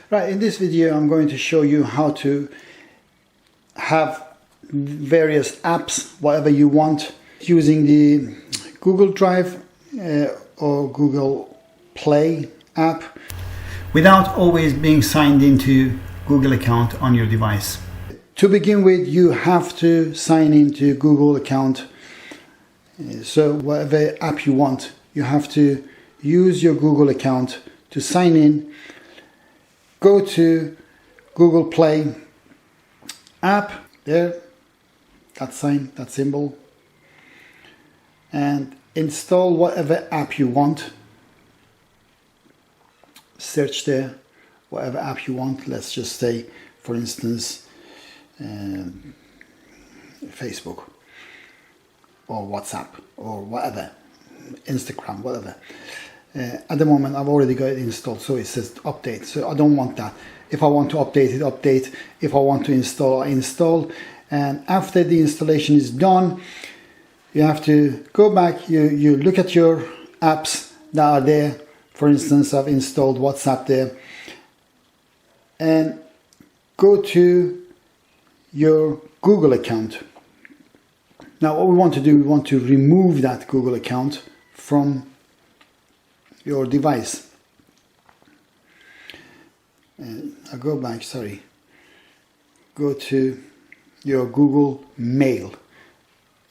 Right, in this video I'm going to show you how to have various apps, whatever you want, using the Google Drive or Google Play app without always being signed into Google account on your device. To begin with, you have to sign into Google account. So whatever app you want, you have to use your Google account to sign in. Go to Google Play app, there, that sign, that symbol, and install whatever app you want. Search there, whatever app you want. Let's just say, for instance, Facebook or WhatsApp or whatever, Instagram, whatever. At the moment I've already got it installed, so it says update, so I don't want that. If I want to update it, update. If I want to install, I install. And after the installation is done, you have to go back, you look at your apps that are there. For instance, I've installed WhatsApp there, and go to your Google account. Now what we want to do, we want to remove that Google account from your device. I'll go back, sorry. Go to your Google Mail,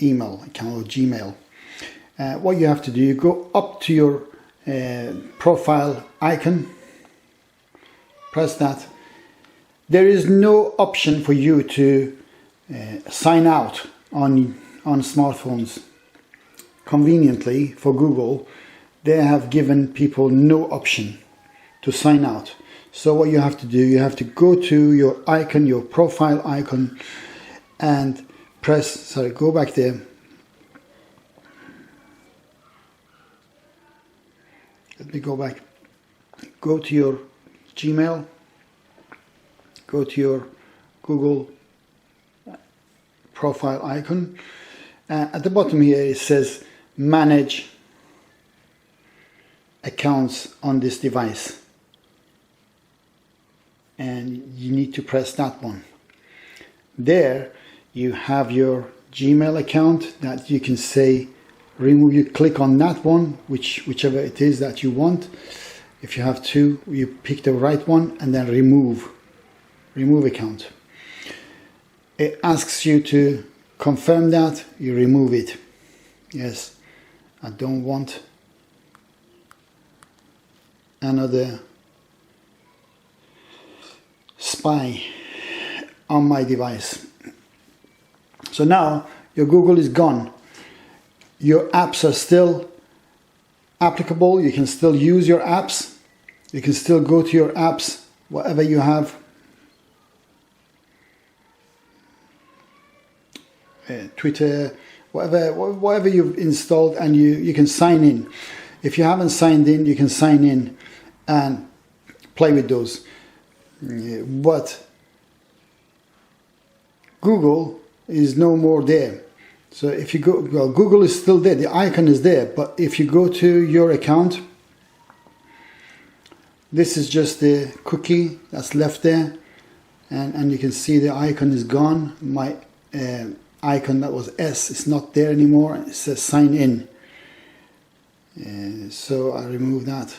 email account or Gmail. What you have to do, you go up to your profile icon, press that. There is no option for you to sign out on smartphones. Conveniently for Google, they have given people no option to sign out. So what you have to do, you have to go to your icon, your profile icon, and press, sorry, go back there. Let me go back. Go to your Gmail, go to your Google profile icon. At the bottom here it says manage accounts on this device, and you need to press that one. There you have your Gmail account that you can say remove. You click on that one, whichever it is that you want. If you have two, you pick the right one and then remove account. It asks you to confirm that, you remove it. Yes, I don't want another spy on my device. So now your Google is gone. Your apps are still applicable. You can still use your apps. You can still go to your apps, whatever you have. Twitter, whatever you've installed, and you can sign in. If you haven't signed in, you can sign in and play with those. But Google is no more there. So if you go, well, Google is still there, the icon is there, but if you go to your account, this is just the cookie that's left there, and you can see the icon is gone. My icon that was S is not there anymore. It says sign in. So I remove that,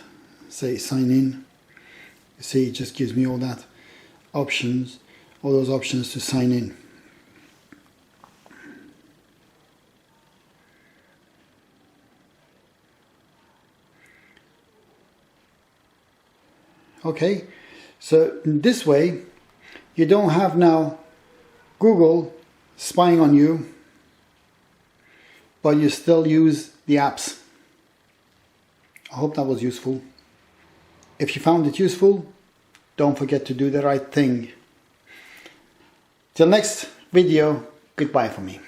say sign in. You see, it just gives me all that options, all those options to sign in. Okay, so this way you don't have now Google spying on you, but you still use the apps. I hope that was useful. If you found it useful, don't forget to do the right thing. Till next video, goodbye for me.